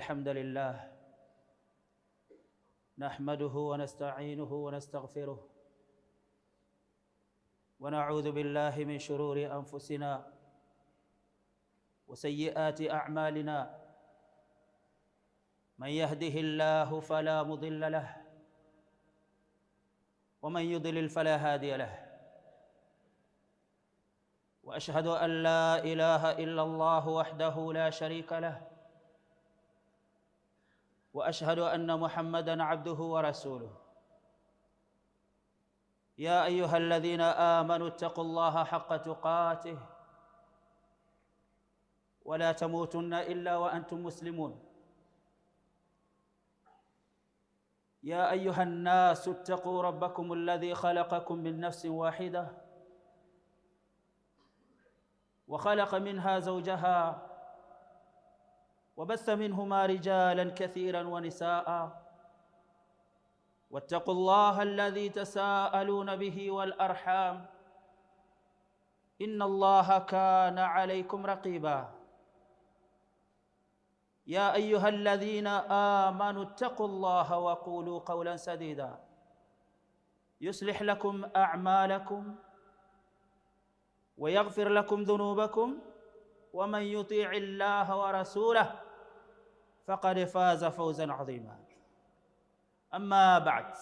الحمد لله نحمده ونستعينه ونستغفره ونعوذ بالله من شرور أنفسنا وسيئات أعمالنا من يهده الله فلا مضل له ومن يضلل فلا هادي له وأشهد أن لا إله إلا الله وحده لا شريك له وأشهد أن محمدًا عبده ورسوله يا أيها الذين آمنوا اتقوا الله حق تقاته ولا تموتن إلا وأنتم مسلمون يا أيها الناس اتقوا ربكم الذي خلقكم من نفس واحدة وخلق منها زوجها وبث منهما رجالا كثيرا ونساء واتقوا الله الذي تساءلون به والأرحام إن الله كان عليكم رقيبا يا أيها الذين آمنوا اتقوا الله وقولوا قولا سديدا يصلح لكم أعمالكم ويغفر لكم ذنوبكم ومن يطيع الله ورسوله فقد فاز فوزا عظيما أما بعد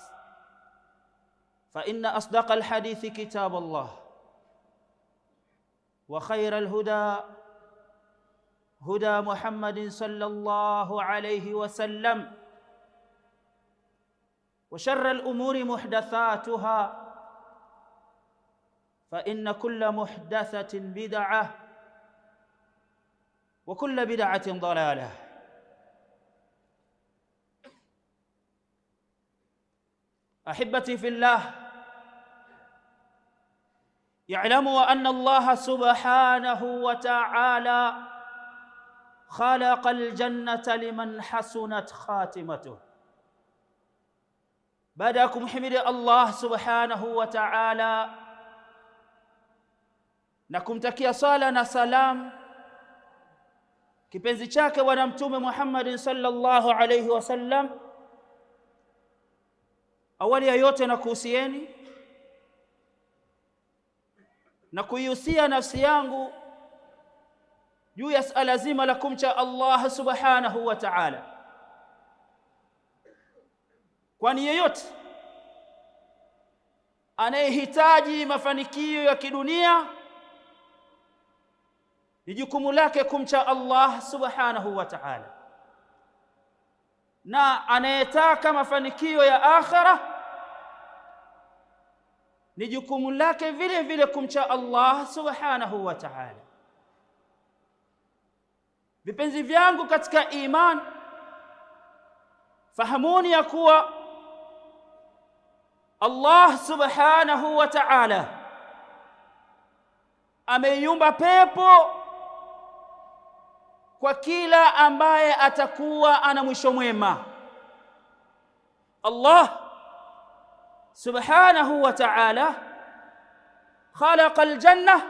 فإن أصدق الحديث كتاب الله وخير الهدى هدى محمد صلى الله عليه وسلم وشر الأمور محدثاتها فإن كل محدثة بدعة وكل بدعة ضلالة. أحبتي في الله، يعلموا أن الله سبحانه وتعالى خلق الجنة لمن حسنت خاتمته. بعدكم حمد الله سبحانه وتعالى nakumtakia sala na salam kipenzi chake bwana mtume Muhammad sallallahu alayhi wasallam. Awali ya yote nakuhusieni na kuihusia nafsi yangu juu ya suala zima la kumcha Allah subhanahu wa ta'ala, kwani yeyote anayehitaji mafanikio ya kidunia ni jukumu lake kumcha Allah subhanahu wa ta'ala, na anayetaka mafanikio ya akhira ni jukumu lake vile vile kumcha Allah subhanahu wa ta'ala. Vipenzi vyangu katika iman, fahamuni ya kuwa Allah subhanahu wa ta'ala ameiumba pepo kwa kila ambaye atakuwa ana mwisho mwema. Allah subhanahu wa ta'ala khalaqa aljanna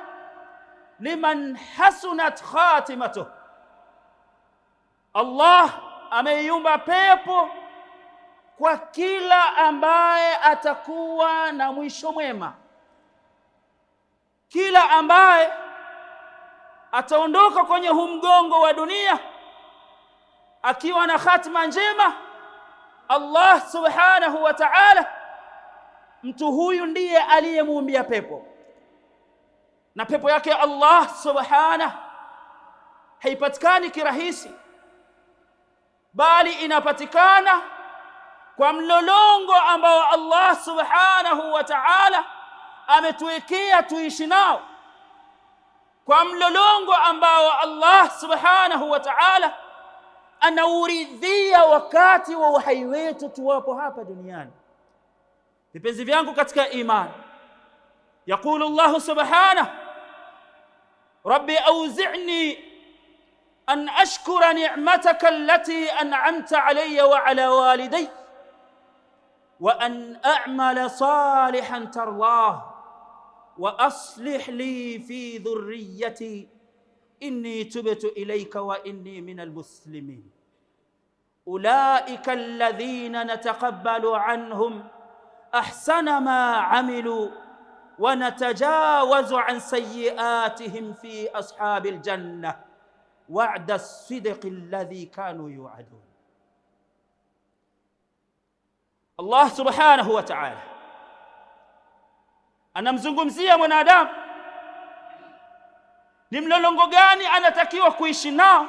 liman hasunat khatimatuh. Allah ameiumba pepo kwa kila ambaye atakuwa na mwisho mwema. Kila ambaye ataondoka kwenye huu mgongo wa dunia akiwa na khatima njema, Allah subhanahu wa ta'ala, mtu huyu ndiye aliyemuumbia pepo, na pepo yake Allah subhanahu haipatikani kirahisi, bali inapatikana kwa mlolongo ambao Allah subhanahu wa ta'ala ametuwekea tuishi nao, kwa mlolongo ambao Allah subhanahu wa ta'ala anauridhia wakati wa uhai wetu tuwapo hapa duniani. Vipenzi vyangu katika imani, yaqulu Allah subhanahu rabbi awzi'ni an ashkura ni'mataka allati an'amta alayya wa ala walidayya wa an a'mala salihan tardah wa aslih li fi dhurriyyati inni tubtu ilayka wa inni minal muslimin. ulaika alladhina nataqabbalu anhum ahsana ma amilu wa natajawazu an sayyi'atihim fi ashabil jannah wa'da as-sidqi alladhi kanu yu'adun. Allah subhanahu wa ta'ala anamzungumzia mwanadamu ni mlolongo gani anatakiwa kuishi nao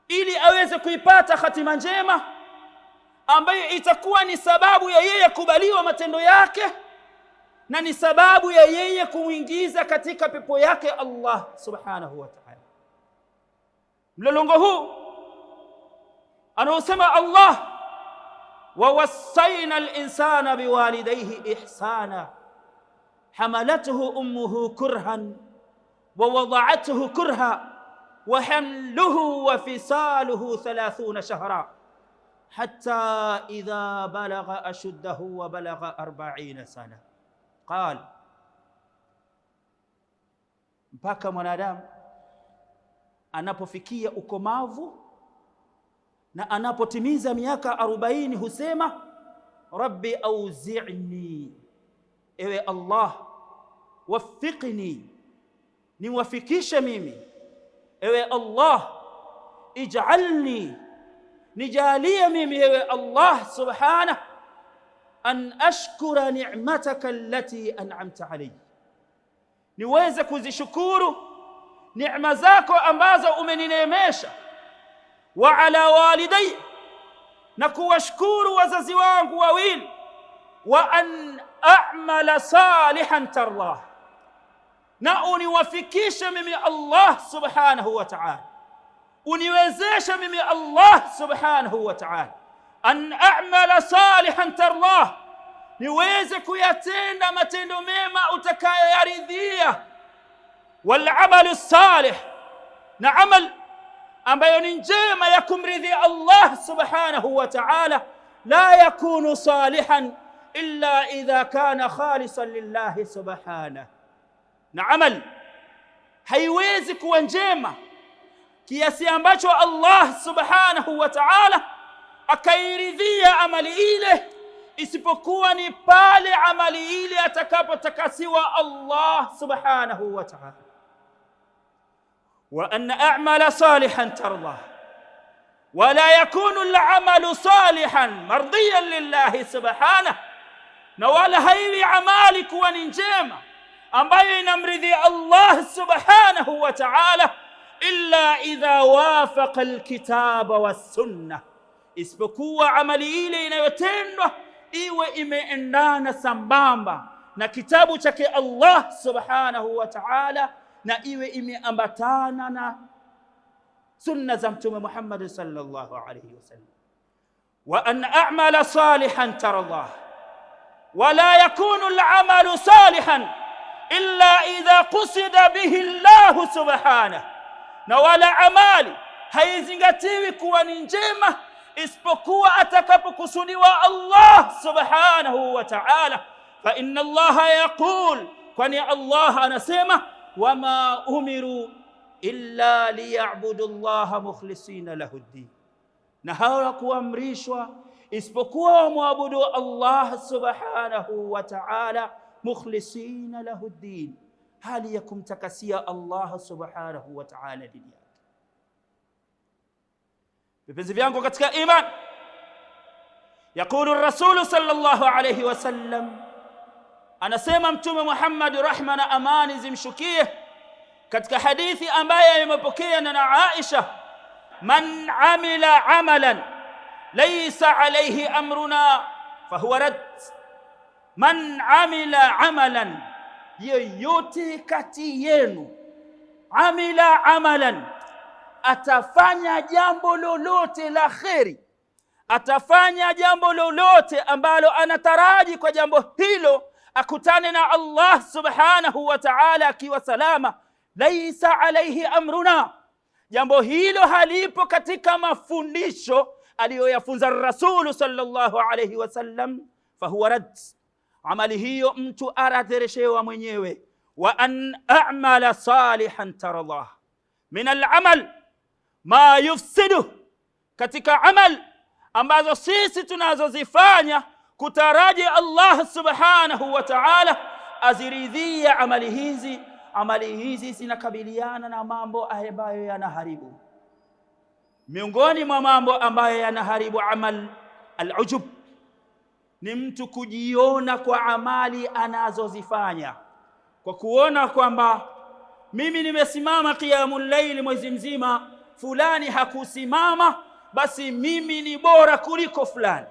ili aweze kuipata hatima njema ambayo itakuwa ni sababu ya yeye kubaliwa matendo yake na ni sababu ya yeye kuingiza katika pepo yake Allah subhanahu wa ta'ala. Mlolongo huu anaosema Allah, wa wasaina al-insana biwalidayhi ihsana hamalathu ummuhu kurhan wa wada'athu kurha wa hamluhu wa fisaluhu 30 shahra hatta idha balagha ashuddahu wa balagha 40 sana qal, mpaka mwanadamu anapofikia ukomavu na anapotimiza miaka 40 husema rabbi auzi'ni, ewe Allah wafiqni, niwafikishe mimi. Ewe Allah ij'alni, nijalie mimi ewe Allah subhanahu an ashkura ni'mataka allati an'amta alayya, niweze kuzishukuru neema zako ambazo umenineemesha. Wa ala walidayya, na kuwashukuru wazazi wangu wawili. Wa an a'mala salihan tardah, na uniwafikishe mimi Allah subhanahu wa ta'ala, uniwezeshe mimi Allah subhanahu wa ta'ala an a'mala salihan tardah, niweze kuyatenda matendo mema utakayoyaridhia. Wal amalu salih, na amal ambayo ni njema ya kumridhia Allah subhanahu wa ta'ala, la yakunu salihan illa idha kana khalisan lillahi subhanahu. Na amal haiwezi kuwa njema kiasi ambacho Allah subhanahu wa ta'ala akairidhia amali ile, isipokuwa ni pale amali ile atakapotakasiwa Allah subhanahu wa ta'ala. Wa an a'mala salihan tardah, wa la yakunu al-amalu salihan mardiyan lillahi subhanahu, na wala haiwi amali kuwa ni njema ambayo inamridhia Allah subhanahu wa ta'ala illa idha wafaqa alkitaba was-sunnah, isipokuwa amali ile inayotendwa iwe imeendana sambamba na kitabu chake Allah subhanahu wa ta'ala, na iwe imeambatana na sunna za Mtume Muhammad sallallahu alayhi wasallam. Wa an a'mala salihan tardah, wa la yakunu al-amalu salihan illa idha qusida bihi Allah subhanahu, na wala amali haizingatiwi kuwa ni njema isipokuwa atakapokusudiwa Allah subhanahu wa ta'ala. Fa inna Allah yaqul, kwani Allah anasema wama umiru illa liya'budu Allah mukhlisina lahu ad-din, na hawakuamrishwa isipokuwa wamwabudu Allah subhanahu wa ta'ala mukhlisina lahu ad-din, hali ya kumtakasia Allah subhanahu wa ta'ala dini yake. Vipenzi vyangu katika iman, yaqulu ar-rasul sallallahu alayhi wasallam, anasema Mtume Muhammad rahma na amani zimshukie katika hadithi ambayo imepokea na Aisha, man amila amalan laysa alayhi amruna fahuwa rad. Man amila amalan, yeyote kati yenu, amila amalan, atafanya jambo lolote la kheri, atafanya jambo lolote ambalo anataraji kwa jambo hilo akutane na Allah subhanahu wa ta'ala akiwa salama, laisa alayhi amruna, jambo hilo halipo katika mafundisho aliyoyafunza Rasulu sallallahu alayhi wasallam, fahuwa rad, amali hiyo mtu aratereshewa mwenyewe. Wa an a'mala salihan tardah, min al-amal ma yufsidu, katika amal ambazo sisi tunazozifanya kutaraji Allah subhanahu wa ta'ala aziridhia amali hizi. Amali hizi zinakabiliana na mambo ambayo yanaharibu. Miongoni mwa mambo ambayo yanaharibu amal, al-ujub, ni mtu kujiona kwa amali anazozifanya, kwa kuona kwamba mimi nimesimama qiyamul layl mwezi mzima, fulani hakusimama, basi mimi ni bora kuliko fulani.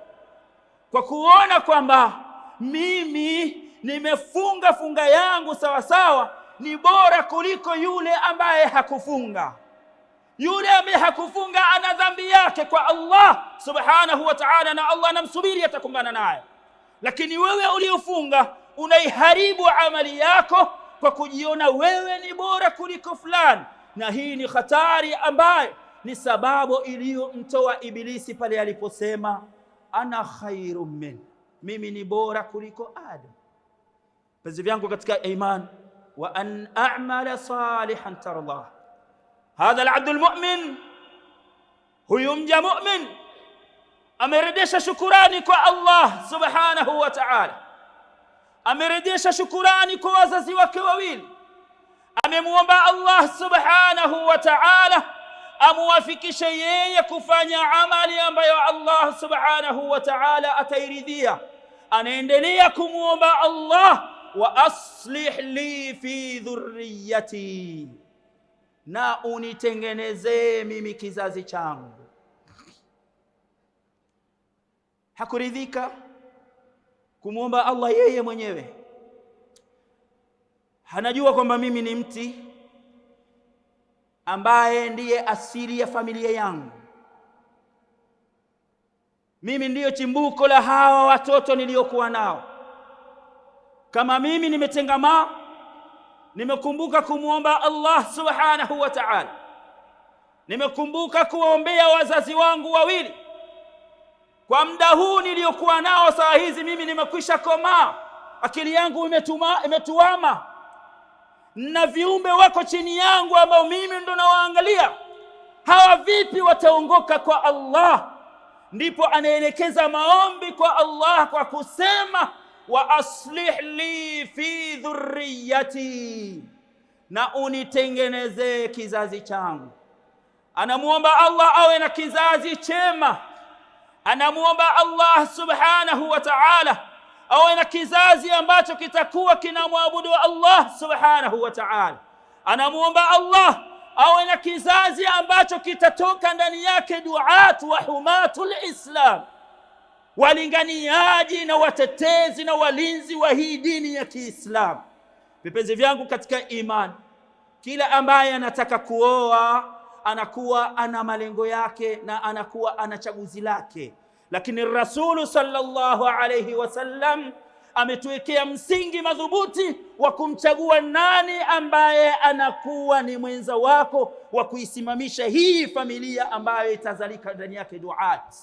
Kwa kuona kwamba mimi nimefunga funga yangu sawa sawa, ni bora kuliko yule ambaye hakufunga. Yule ambaye hakufunga ana dhambi yake kwa Allah subhanahu wa ta'ala, na Allah anamsubiri atakumbana naye. Lakini wewe uliofunga unaiharibu amali yako kwa kujiona wewe ni bora kuliko fulani, na hii ni hatari ambayo ni sababu iliyomtoa Ibilisi pale aliposema ana khairum min, mimi ni bora kuliko Adam. Penzi vyangu katika iman, wa an a'mala salihan tarallah. Hadha al-abd al-mu'min, huyu mja mu'min amerejesha shukurani kwa Allah subhanahu wa ta'ala, amerejesha shukurani kwa wazazi wake wawili, amemuomba Allah subhanahu wa ta'ala amuwafikishe yeye kufanya amali ambayo Allah subhanahu wa ta'ala atairidhia. Anaendelea kumuomba Allah, wa aslih li fi dhurriyyati, na unitengenezee mimi kizazi changu. Hakuridhika kumuomba Allah yeye mwenyewe. Anajua kwamba mimi ni mti ambaye ndiye asili ya familia yangu, mimi ndiyo chimbuko la hawa watoto niliokuwa nao. Kama mimi nimetengamaa, nimekumbuka kumuomba Allah subhanahu wa ta'ala, nimekumbuka kuwaombea wazazi wangu wawili. Kwa muda huu niliokuwa nao saa hizi, mimi nimekwisha komaa, akili yangu imetuama, na viumbe wako chini yangu ambao mimi ndo nawaangalia. Hawa vipi wataongoka kwa Allah? Ndipo anaelekeza maombi kwa Allah kwa kusema wa aslih li fi dhurriyyati, na unitengenezee kizazi changu. Anamuomba Allah awe na kizazi chema, anamuomba Allah subhanahu wa ta'ala awe na kizazi ambacho kitakuwa kinamwabudu Allah subhanahu wa ta'ala. Anamuomba Allah awe na kizazi ambacho kitatoka ndani yake duat wa humatul Islam, walinganiaji na watetezi na walinzi wa hii dini ya Kiislamu. Vipenzi vyangu katika imani, kila ambaye anataka kuoa anakuwa ana malengo yake na anakuwa ana chaguzi lake, lakini Rasulu sallallahu alayhi wasallam ametuwekea msingi madhubuti wa kumchagua nani ambaye anakuwa ni mwenza wako wa kuisimamisha hii familia ambayo itazalika ndani yake duat,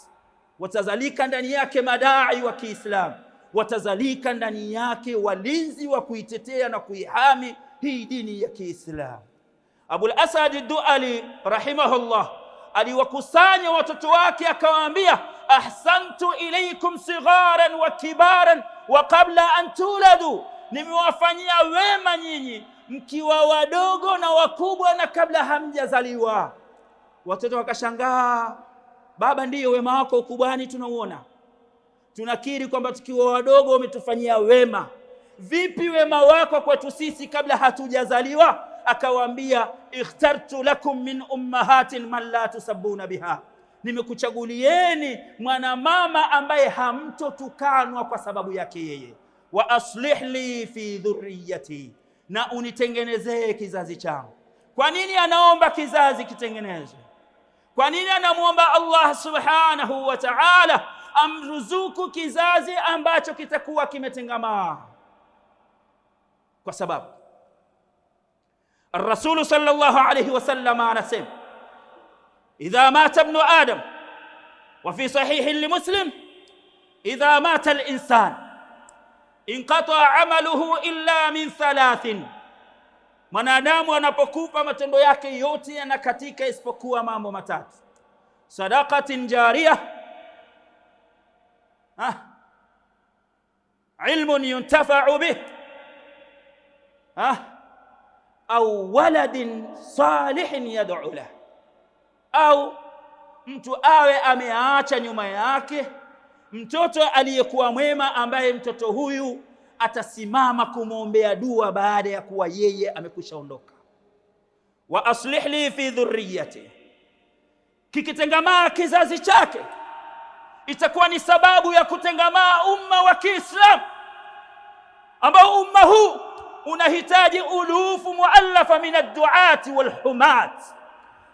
watazalika ndani yake madai wa Kiislamu, watazalika ndani yake walinzi wa kuitetea na kuihami hii dini ya Kiislamu. Abul Asad ad-Du'ali rahimahullah aliwakusanya watoto wake akawaambia, ahsantu ilaykum sigharan wa kibaran wa qabla an tuladu, nimewafanyia wema nyinyi mkiwa wadogo na wakubwa na kabla hamjazaliwa. Watoto wakashangaa, baba, ndiyo wema wako ukubwani tunauona, tunakiri kwamba tukiwa wadogo umetufanyia wema, vipi wema wako kwetu sisi kabla hatujazaliwa? Akawaambia, ikhtartu lakum min ummahatin man la tusabbuna biha, nimekuchagulieni mwanamama ambaye hamtotukanwa kwa sababu yake yeye. Wa aslih li fi dhurriyyati, na unitengenezee kizazi changu. Kwa nini anaomba kizazi kitengenezwe? Kwa nini anamuomba Allah subhanahu wa ta'ala amruzuku kizazi ambacho kitakuwa kimetengamaa? Kwa sababu الرسول صلى الله عليه وسلم anasema, idha mata ibn adam, wa fi sahih limuslim, idha mata al-insan inqata amaluhu illa min thalathin, mwanadamu anapokufa matendo yake yote yanakatika isipokuwa mambo matatu. sadaqatin jariyah, ilmun yuntafa'u bih, au waladin salihin yad'u lahu, au mtu awe ameacha nyuma yake mtoto aliyekuwa mwema, ambaye mtoto huyu atasimama kumwombea dua baada ya kuwa yeye amekwisha ondoka. Wa aslih li fi dhurriyyati, kikitengamaa kizazi chake itakuwa ni sababu ya kutengamaa umma wa Kiislamu, ambao umma huu unahitaji ulufu muallafa min ad-du'ati wal humat,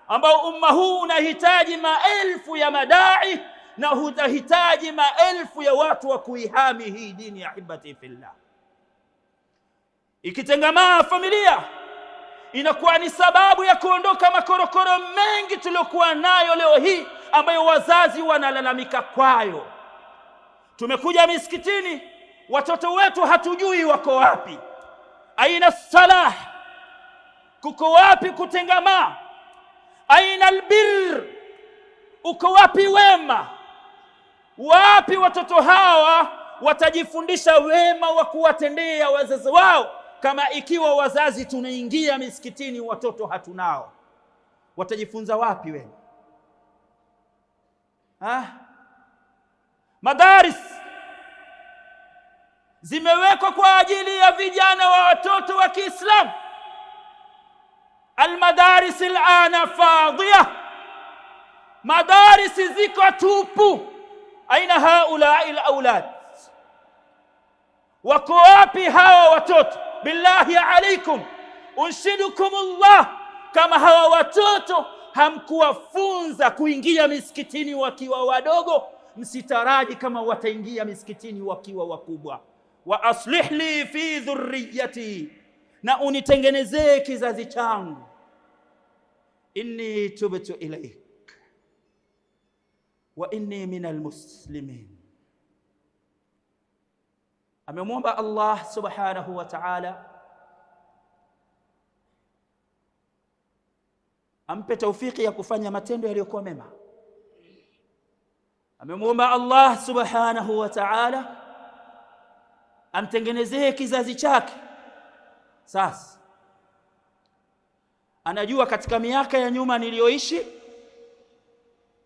ambao umma huu unahitaji maelfu ya madai na unahitaji maelfu ya watu wa kuihami hii dini ya hibati fillah. Ikitengamaa familia inakuwa ni sababu ya kuondoka makorokoro mengi tuliokuwa nayo leo hii, ambayo wazazi wanalalamika kwayo. Tumekuja misikitini, watoto wetu hatujui wako wapi. Aina salah, kuko wapi kutengamaa? Aina albir, uko wapi wema? Wapi watoto hawa watajifundisha wema wa kuwatendea wazazi wao, kama ikiwa wazazi tunaingia misikitini watoto hatunao? Watajifunza wapi wema? Madaris zimewekwa kwa ajili ya vijana wa watoto wa Kiislamu. Almadaris alana fadhiya, madaris ziko tupu. Aina haulai alawlad, wako wapi hawa watoto? Billahi alaikum, unshidukumullah, kama hawa watoto hamkuwafunza kuingia misikitini wakiwa wadogo, msitaraji kama wataingia misikitini wakiwa wakubwa. Wa aslih li fi dhurriyyati, na unitengenezee kizazi changu. Inni tubtu ilaik wa inni minal muslimin. Amemwomba Allah subhanahu wa ta'ala ampe taufiki ya kufanya matendo yaliyokuwa mema. Amemwomba Allah subhanahu wa ta'ala amtengenezee kizazi chake. Sasa anajua katika miaka ya nyuma niliyoishi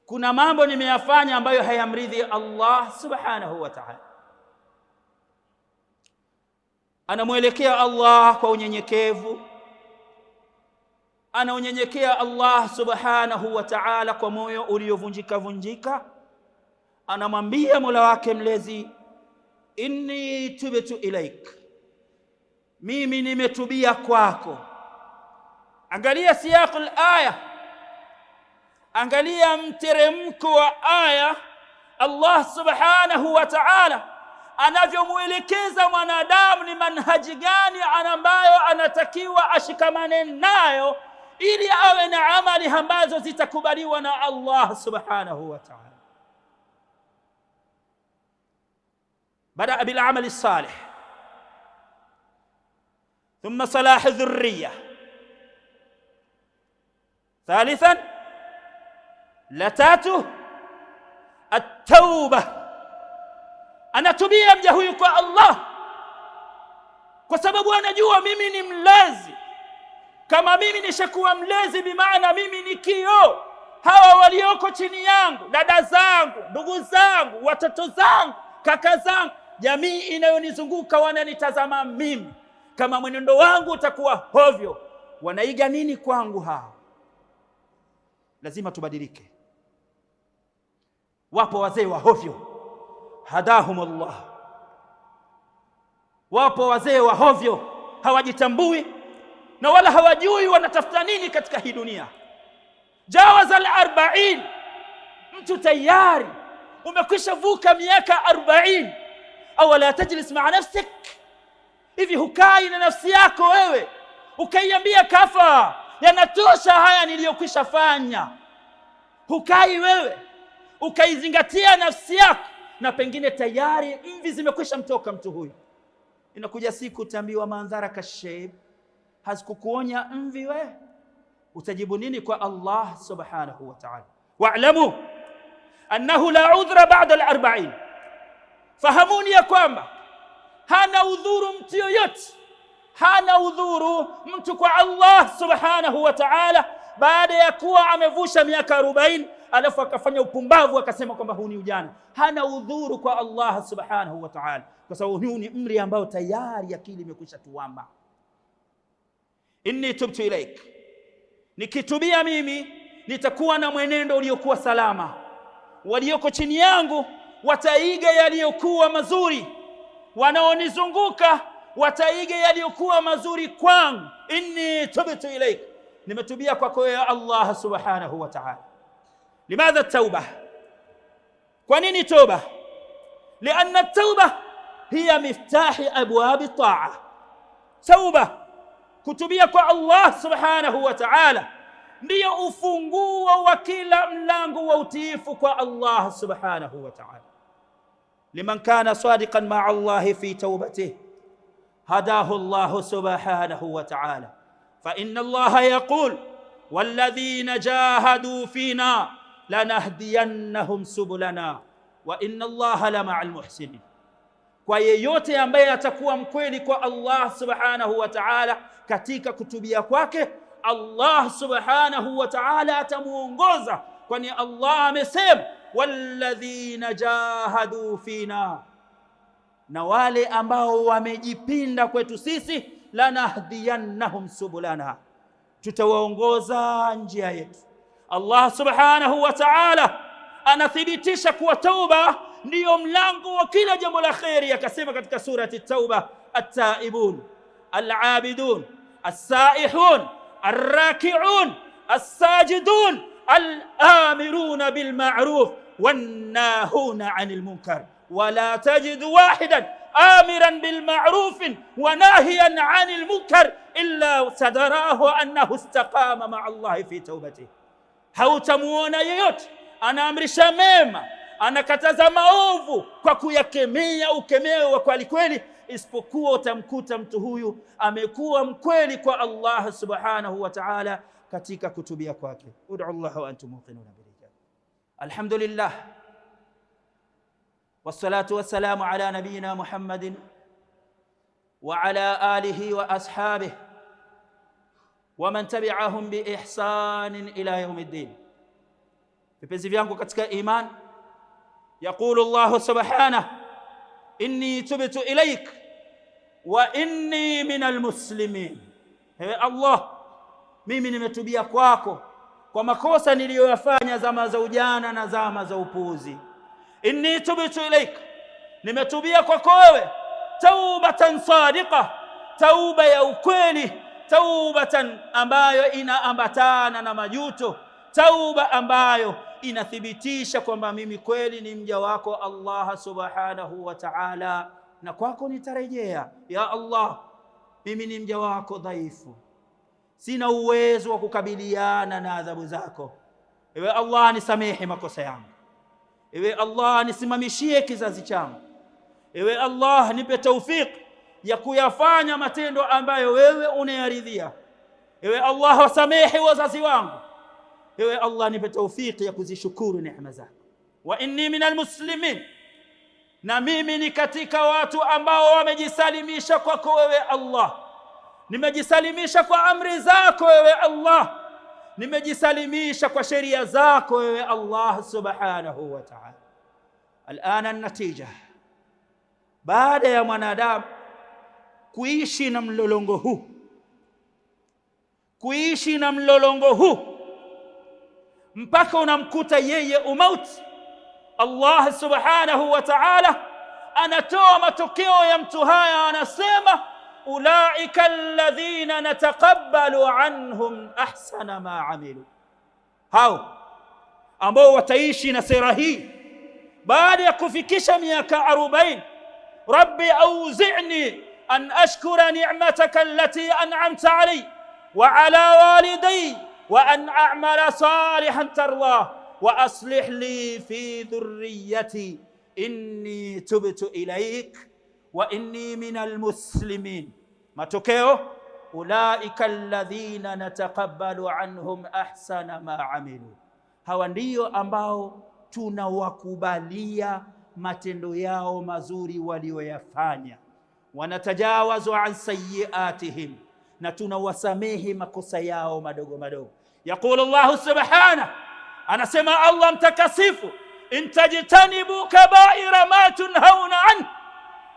kuna mambo nimeyafanya ambayo hayamridhi Allah subhanahu wa ta'ala. Anamwelekea Allah kwa unyenyekevu, anaunyenyekea Allah subhanahu wa ta'ala kwa moyo uliovunjika vunjika. Anamwambia Mola wake mlezi, inni tubtu ilaik, mimi nimetubia kwako. Angalia siyaqul aya, angalia mteremko wa aya. Allah subhanahu wa ta'ala anavyomwelekeza mwanadamu ni manhaji gani ambayo anatakiwa ashikamane nayo ili awe na amali ambazo zitakubaliwa na Allah subhanahu wa ta'ala. Bada bil amali salih, thumma salah dhurriya, thalithan la tatu at-tauba. Anatubia mja huyu kwa Allah kwa sababu anajua mimi ni mlezi. Kama mimi nishakuwa mlezi, bimaana mimi ni kioo. Hawa walioko chini yangu, dada zangu, ndugu zangu, watoto zangu, kaka zangu, jamii inayonizunguka wananitazama mimi. Kama mwenendo wangu utakuwa hovyo, wanaiga nini kwangu hao? Lazima tubadilike. Wapo wazee wa hovyo, hadahumullah. Wapo wazee wa hovyo, hawajitambui na wala hawajui wanatafuta nini katika hii dunia. Jawaza al-40, mtu tayari umekwisha vuka miaka 40. Au la tajlis ma'a nafsik, hivi hukai na nafsi yako wewe ukaiambia kafa, yanatosha haya niliyokwisha fanya? Hukai wewe ukaizingatia nafsi yako, na pengine tayari mvi zimekwisha mtoka mtu huyu. Inakuja siku utaambiwa mandhara kasheb, hazikukuonya mvi wewe? Utajibu nini kwa Allah subhanahu wa ta'ala? wa'lamu annahu la udhra ba'da al-40. Fahamuni ya kwamba hana udhuru mtu yoyote, hana udhuru mtu kwa Allah subhanahu wa ta'ala baada ya kuwa amevusha miaka 40 alafu akafanya upumbavu akasema kwamba huu ni ujana. Hana udhuru kwa Allah subhanahu wa ta'ala, kwa sababu huu ni umri ambao tayari akili imekwisha tuamba. Inni tubtu ilaik, nikitubia mimi nitakuwa na mwenendo uliokuwa salama, walioko chini yangu wataiga yaliyokuwa mazuri, wanaonizunguka wataiga yaliyokuwa mazuri kwangu. Inni tubtu ilaik, nimetubia kwako ya Allah subhanahu wa ta'ala. Limadha at-tauba? Kwa nini toba? Lianna at-tauba hiya miftahi abwab at-ta'a. Tauba, kutubia kwa Allah subhanahu wa ta'ala, ndio ufunguo wa kila mlango wa utiifu kwa Allah subhanahu wa ta'ala. Liman kana sadiqan ma'a Allah fi tawbatihi hadahu Allah subhanahu wa ta'ala. Fa inna Allah yaqul walladhina jahadu fina lanahdiyannahum subulana wa inna Allah la ma'al muhsinin. Kwa yeyote ambaye atakuwa mkweli kwa Allah subhanahu wa ta'ala katika kutubia kwake, Allah subhanahu wa ta'ala atamuongoza, kwani Allah amesema walladhina jahadu fina, na wale ambao wamejipinda kwetu sisi, lanahdiyannahum subulana, tutawaongoza njia yetu. Allah subhanahu wa ta'ala anathibitisha kuwa tauba ndiyo mlango wa kila jambo la khairi. Akasema katika surati at-Tauba, at-taibun al-abidun as-saihun ar-raki'un as-sajidun al-amiruna bil ma'ruf wan-nahuna 'anil munkar wa la tajidu wahidan amiran bil ma'ruf wa nahiyan 'anil munkar illa sadarahu annahu istaqama ma'a Allah fi tawbatihi. Hautamuona yeyote anaamrisha mema, anakataza maovu kwa kuyakemea ukemeo wa kweli kweli, isipokuwa utamkuta mtu huyu amekuwa mkweli kwa Allah subhanahu wa ta'ala katika kutubia kwake. Ud'u Allah wa antum muqinuna bil-ijab. Alhamdulillah wassalatu wassalamu ala nabiyyina Muhammadin wa ala alihi wa ashabihi wa man tabi'ahum bi ihsanin ila yawmiddin. Vipenzi vyangu katika iman, yaqulu Allah subhanahu inni tubtu ilaik wa inni minal muslimin. Ewe Allah, mimi nimetubia kwako kwa makosa niliyoyafanya zama za ujana na zama za upuuzi. Inni tubtu ilaik, nimetubia kwako wewe, taubatan sadiqa, tauba ya ukweli, taubatan ambayo inaambatana na majuto, tauba ambayo inathibitisha kwamba mimi kweli ni mja wako Allah subhanahu wa ta'ala, na kwako nitarejea. Ya Allah, mimi ni mja wako dhaifu, sina uwezo wa kukabiliana na adhabu zako. Ewe Allah, nisamehe makosa yangu. Ewe Allah, nisimamishie kizazi changu. Ewe Allah, nipe taufik ya kuyafanya matendo ambayo wewe unayaridhia. Ewe Allah, wasamehe wazazi wangu. Ewe Allah, nipe taufiki ya kuzishukuru neema zako. Wa inni minal muslimin, na mimi ni katika watu ambao wamejisalimisha kwako wewe Allah. Nimejisalimisha kwa amri zako wewe Allah, nimejisalimisha kwa sheria zako wewe Allah subhanahu wa ta'ala. Alana natija, baada ya mwanadamu kuishi na mlolongo huu, kuishi na mlolongo huu mpaka unamkuta yeye umauti, Allah subhanahu wa ta'ala anatoa matokeo ya mtu haya, anasema ulaika alladhina nataqabbalu anhum ahsana ma amilu. Hao ambao wataishi na sera hii baada ya kufikisha miaka 40. Rabbi auzi'ni an ashkura ni'mataka allati an'amta alayya wa ala walidayya wa an a'mala salihan tardah wa aslih li fi dhurriyyati inni tubtu ilayk wa inni minal muslimin. Matokeo, ulaika alladhina nataqabbalu anhum ahsana ma amilu. Hawa ndio ambao tunawakubalia matendo yao mazuri walioyafanya. Wanatajawazu an sayyiatihim, na tunawasamehe makosa yao madogo madogo. Yaqulu Allah subhanahu, anasema Allah mtakasifu, in tajtanibu kabaira ma tunhauna an,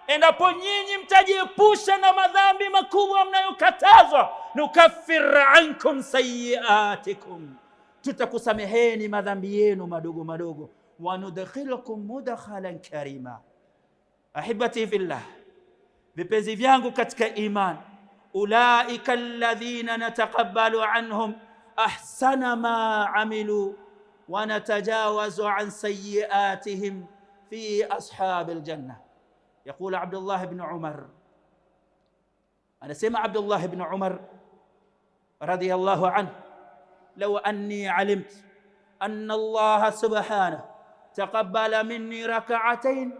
endapo nyinyi mtajiepusha na madhambi makubwa mnayokatazwa, nukaffir ankum sayyiatikum, tutakusameheni madhambi yenu madogo madogo, wa nudkhilukum mudkhalan karima. Ahibati fillah, vipenzi vyangu katika iman, ulaika alladhina nataqabbalu anhum ahsana ma amilu wa natajawazu an sayyiatihim fi ashabil janna. Yaqulu Abdullah ibn Umar, anasema Abdullah ibn Umar radiyallahu anhu, law anni alimt anna Allah subhanahu taqabbala minni rak'atayn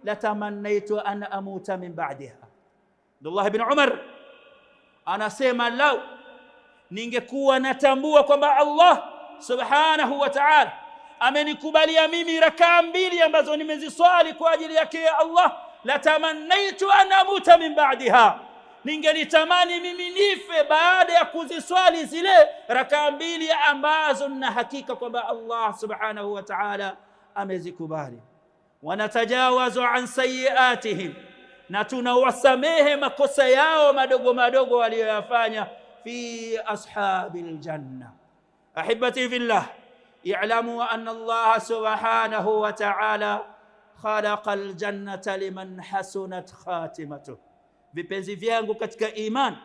latamannaytu an amuta min ba'daha. Abdullah ibn Umar anasema, lau ningekuwa natambua kwamba Allah subhanahu wa ta'ala amenikubalia mimi rakaa 2 ambazo nimeziswali kwa ajili yake ya Allah, latamannaytu an amuta min ba'daha, ningelitamani mimi nife baada ya kuziswali zile rakaa 2 ambazo na hakika kwamba Allah subhanahu wa ta'ala amezikubali. Wanatajawazu an sayyiatihim, na tunawasamehe makosa yao madogo madogo walioyafanya, fi ashabil janna. Ahibati fillah, i'lamu anna Allah subhanahu wa ta'ala khalaqa aljannata liman hasunat khatimatuh. Vipenzi vyangu katika iman,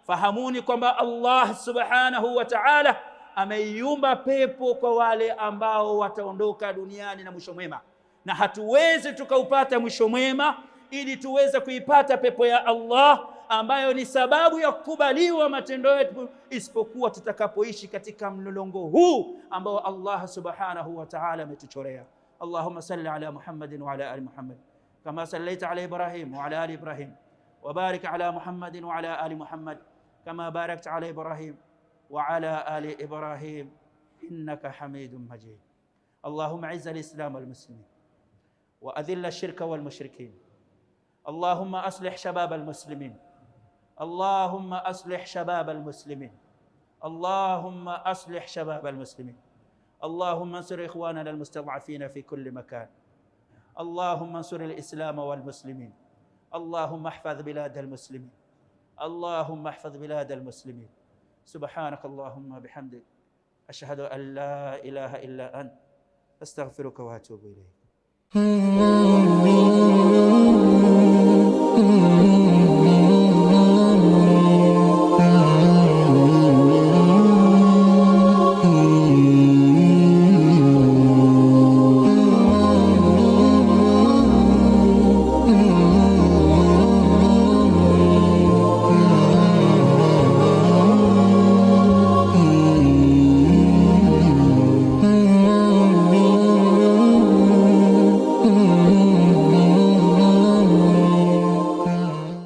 fahamuni kwamba Allah subhanahu wa ta'ala ameiumba pepo kwa wale ambao wataondoka duniani na mwisho mwema, na hatuwezi tukaupata mwisho mwema ili tuweze kuipata pepo ya Allah ambayo ni sababu ya kukubaliwa matendo yetu, isipokuwa tutakapoishi katika mlolongo huu ambao Allah subhanahu wa ta'ala ametuchorea. Allahumma salli ala Muhammadin wa ala ali Muhammad kama sallaita ala Ibrahim wa ala ali Ibrahim, wa barik ala Muhammadin wa ala ali Muhammad kama barakta ala Ibrahim wa ala ali Ibrahim innaka Hamidum Majid. Allahumma a'izz al-islam wal muslimin wa adhill ash-shirka wal mushrikin. Allahumma aslih shabab al-muslimin. اللهم أصلح شباب المسلمين. اللهم أصلح شباب المسلمين. اللهم انصر إخواننا المستضعفين في كل مكان. اللهم انصر الإسلام والمسلمين. اللهم احفظ بلاد المسلمين. اللهم احفظ بلاد المسلمين. سبحانك اللهم بحمدك، أشهد أن لا إله إلا أنت، أستغفرك وأتوب إليك.